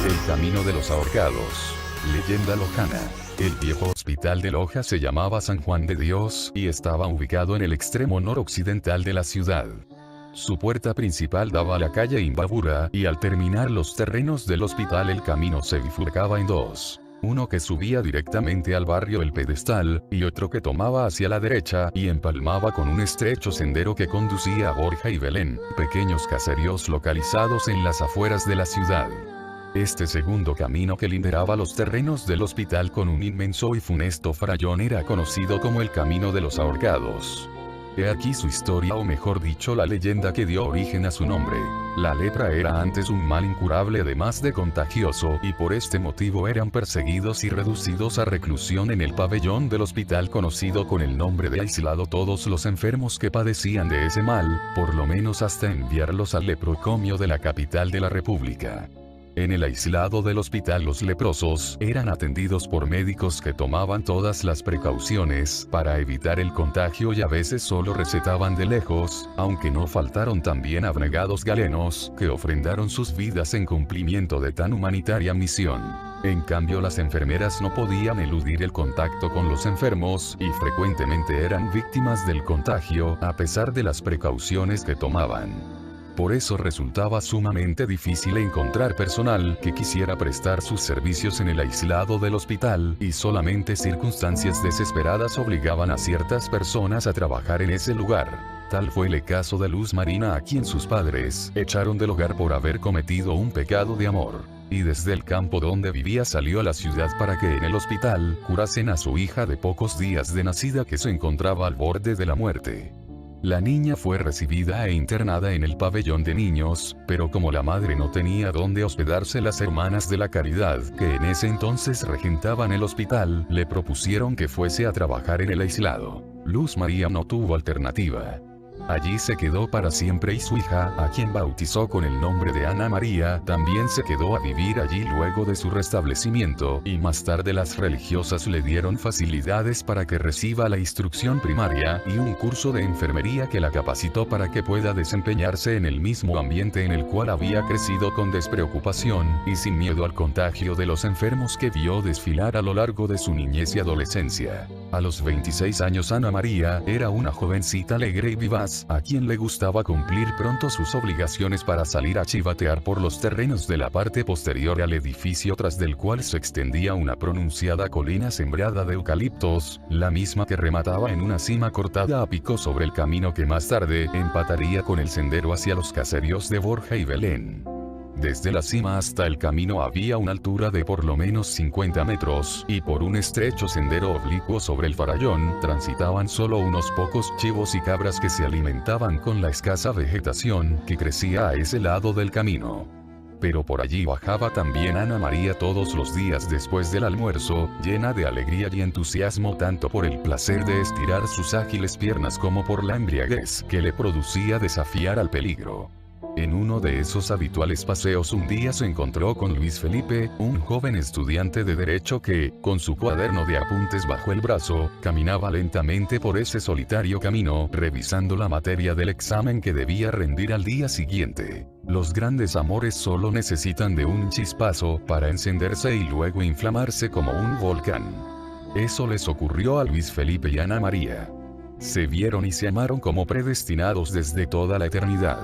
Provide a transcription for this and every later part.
El camino de los ahorcados. Leyenda lojana. El viejo hospital de Loja se llamaba San Juan de Dios y estaba ubicado en el extremo noroccidental de la ciudad. Su puerta principal daba a la calle Imbabura y al terminar los terrenos del hospital el camino se bifurcaba en dos. Uno que subía directamente al barrio El Pedestal, y otro que tomaba hacia la derecha y empalmaba con un estrecho sendero que conducía a Borja y Belén, pequeños caseríos localizados en las afueras de la ciudad. Este segundo camino que lindeaba los terrenos del hospital con un inmenso y funesto farallón era conocido como el Camino de los Ahorcados. He aquí su historia, o mejor dicho la leyenda que dio origen a su nombre. La lepra era antes un mal incurable además de contagioso, y por este motivo eran perseguidos y reducidos a reclusión en el pabellón del hospital conocido con el nombre de aislado todos los enfermos que padecían de ese mal, por lo menos hasta enviarlos al leprocomio de la capital de la república. En el aislado del hospital los leprosos eran atendidos por médicos que tomaban todas las precauciones para evitar el contagio y a veces solo recetaban de lejos, aunque no faltaron también abnegados galenos que ofrendaron sus vidas en cumplimiento de tan humanitaria misión. En cambio las enfermeras no podían eludir el contacto con los enfermos y frecuentemente eran víctimas del contagio a pesar de las precauciones que tomaban. Por eso resultaba sumamente difícil encontrar personal que quisiera prestar sus servicios en el aislado del hospital, y solamente circunstancias desesperadas obligaban a ciertas personas a trabajar en ese lugar. Tal fue el caso de Luz Marina, a quien sus padres echaron del hogar por haber cometido un pecado de amor. Y desde el campo donde vivía salió a la ciudad para que en el hospital curasen a su hija de pocos días de nacida que se encontraba al borde de la muerte. La niña fue recibida e internada en el pabellón de niños, pero como la madre no tenía dónde hospedarse, las hermanas de la caridad, que en ese entonces regentaban el hospital, le propusieron que fuese a trabajar en el aislado. Luz María no tuvo alternativa. Allí se quedó para siempre y su hija, a quien bautizó con el nombre de Ana María, también se quedó a vivir allí luego de su restablecimiento, y más tarde las religiosas le dieron facilidades para que reciba la instrucción primaria y un curso de enfermería que la capacitó para que pueda desempeñarse en el mismo ambiente en el cual había crecido con despreocupación y sin miedo al contagio de los enfermos que vio desfilar a lo largo de su niñez y adolescencia. A los 26 años Ana María era una jovencita alegre y vivaz, a quien le gustaba cumplir pronto sus obligaciones para salir a chivatear por los terrenos de la parte posterior al edificio, tras del cual se extendía una pronunciada colina sembrada de eucaliptos, la misma que remataba en una cima cortada a pico sobre el camino que más tarde empataría con el sendero hacia los caseríos de Borja y Belén. Desde la cima hasta el camino había una altura de por lo menos 50 metros, y por un estrecho sendero oblicuo sobre el farallón transitaban solo unos pocos chivos y cabras que se alimentaban con la escasa vegetación que crecía a ese lado del camino. Pero por allí bajaba también Ana María todos los días después del almuerzo, llena de alegría y entusiasmo tanto por el placer de estirar sus ágiles piernas como por la embriaguez que le producía desafiar al peligro. En uno de esos habituales paseos un día se encontró con Luis Felipe, un joven estudiante de Derecho que, con su cuaderno de apuntes bajo el brazo, caminaba lentamente por ese solitario camino, revisando la materia del examen que debía rendir al día siguiente. Los grandes amores solo necesitan de un chispazo para encenderse y luego inflamarse como un volcán. Eso les ocurrió a Luis Felipe y Ana María. Se vieron y se amaron como predestinados desde toda la eternidad.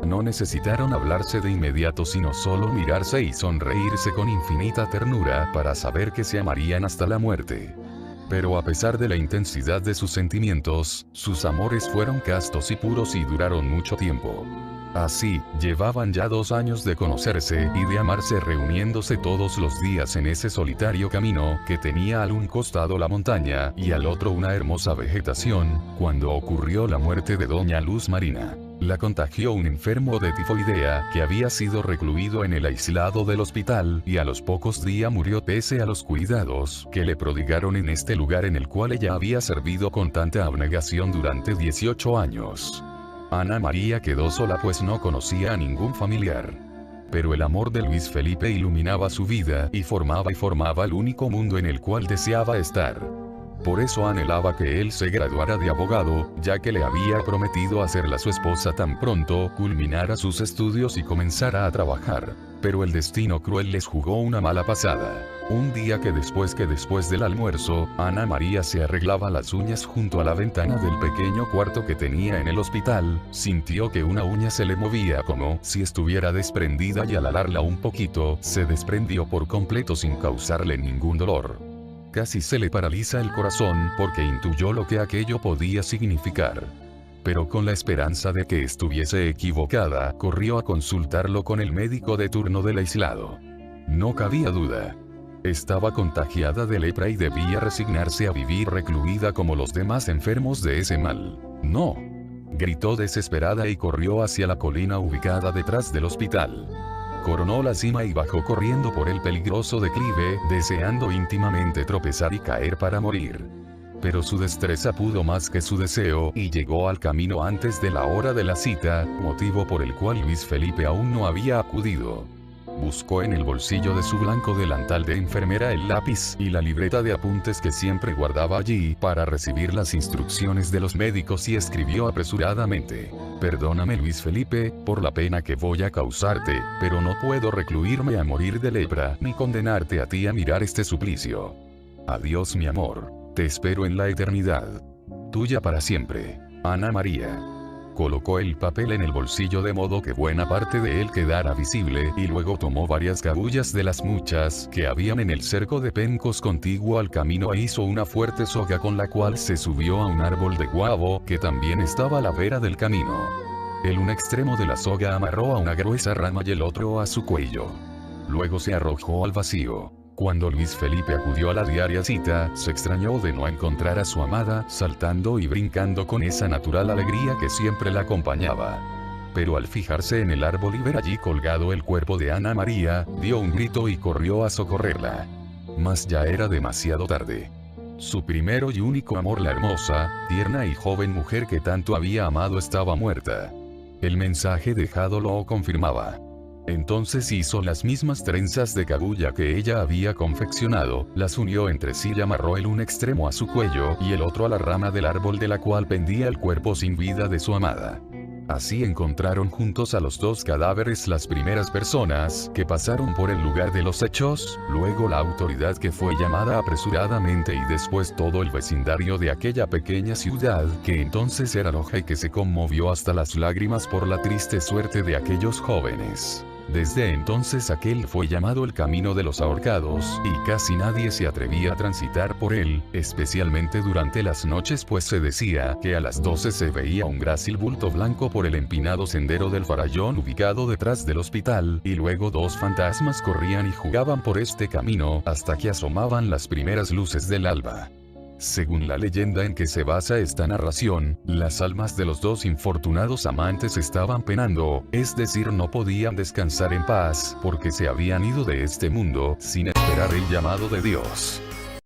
No necesitaron hablarse de inmediato, sino solo mirarse y sonreírse con infinita ternura para saber que se amarían hasta la muerte. Pero a pesar de la intensidad de sus sentimientos, sus amores fueron castos y puros y duraron mucho tiempo. Así, llevaban ya 2 años de conocerse y de amarse, reuniéndose todos los días en ese solitario camino que tenía al un costado la montaña y al otro una hermosa vegetación, cuando ocurrió la muerte de doña Luz Marina. La contagió un enfermo de tifoidea que había sido recluido en el aislado del hospital y a los pocos días murió pese a los cuidados que le prodigaron en este lugar en el cual ella había servido con tanta abnegación durante 18 años. Ana María quedó sola pues no conocía a ningún familiar. Pero el amor de Luis Felipe iluminaba su vida y formaba el único mundo en el cual deseaba estar. Por eso anhelaba que él se graduara de abogado, ya que le había prometido hacerla su esposa tan pronto culminara sus estudios y comenzara a trabajar. Pero el destino cruel les jugó una mala pasada. Un día que después del almuerzo, Ana María se arreglaba las uñas junto a la ventana del pequeño cuarto que tenía en el hospital, sintió que una uña se le movía como si estuviera desprendida y al alarla un poquito, se desprendió por completo sin causarle ningún dolor. Casi se le paraliza el corazón porque intuyó lo que aquello podía significar. Pero con la esperanza de que estuviese equivocada, corrió a consultarlo con el médico de turno del aislado. No cabía duda. Estaba contagiada de lepra y debía resignarse a vivir recluida como los demás enfermos de ese mal. ¡No!, gritó desesperada y corrió hacia la colina ubicada detrás del hospital. Coronó la cima y bajó corriendo por el peligroso declive, deseando íntimamente tropezar y caer para morir. Pero su destreza pudo más que su deseo y llegó al camino antes de la hora de la cita, motivo por el cual Luis Felipe aún no había acudido. Buscó en el bolsillo de su blanco delantal de enfermera el lápiz y la libreta de apuntes que siempre guardaba allí para recibir las instrucciones de los médicos y escribió apresuradamente: «Perdóname, Luis Felipe, por la pena que voy a causarte, pero no puedo recluirme a morir de lepra ni condenarte a ti a mirar este suplicio. Adiós, mi amor. Te espero en la eternidad. Tuya para siempre, Ana María». Colocó el papel en el bolsillo de modo que buena parte de él quedara visible y luego tomó varias cabullas de las muchas que habían en el cerco de pencos contiguo al camino e hizo una fuerte soga con la cual se subió a un árbol de guavo que también estaba a la vera del camino. El un extremo de la soga amarró a una gruesa rama y el otro a su cuello. Luego se arrojó al vacío. Cuando Luis Felipe acudió a la diaria cita, se extrañó de no encontrar a su amada, saltando y brincando con esa natural alegría que siempre la acompañaba. Pero al fijarse en el árbol y ver allí colgado el cuerpo de Ana María, dio un grito y corrió a socorrerla. Mas ya era demasiado tarde. Su primero y único amor, la hermosa, tierna y joven mujer que tanto había amado, estaba muerta. El mensaje dejado lo confirmaba. Entonces hizo las mismas trenzas de cabuya que ella había confeccionado, las unió entre sí y amarró el un extremo a su cuello y el otro a la rama del árbol de la cual pendía el cuerpo sin vida de su amada. Así encontraron juntos a los dos cadáveres las primeras personas que pasaron por el lugar de los hechos, luego la autoridad que fue llamada apresuradamente y después todo el vecindario de aquella pequeña ciudad que entonces era Loja y que se conmovió hasta las lágrimas por la triste suerte de aquellos jóvenes. Desde entonces aquel fue llamado el Camino de los Ahorcados, y casi nadie se atrevía a transitar por él, especialmente durante las noches, pues se decía que a las 12 se veía un grácil bulto blanco por el empinado sendero del farallón ubicado detrás del hospital, y luego dos fantasmas corrían y jugaban por este camino hasta que asomaban las primeras luces del alba. Según la leyenda en que se basa esta narración, las almas de los dos infortunados amantes estaban penando, es decir, no podían descansar en paz, porque se habían ido de este mundo sin esperar el llamado de Dios.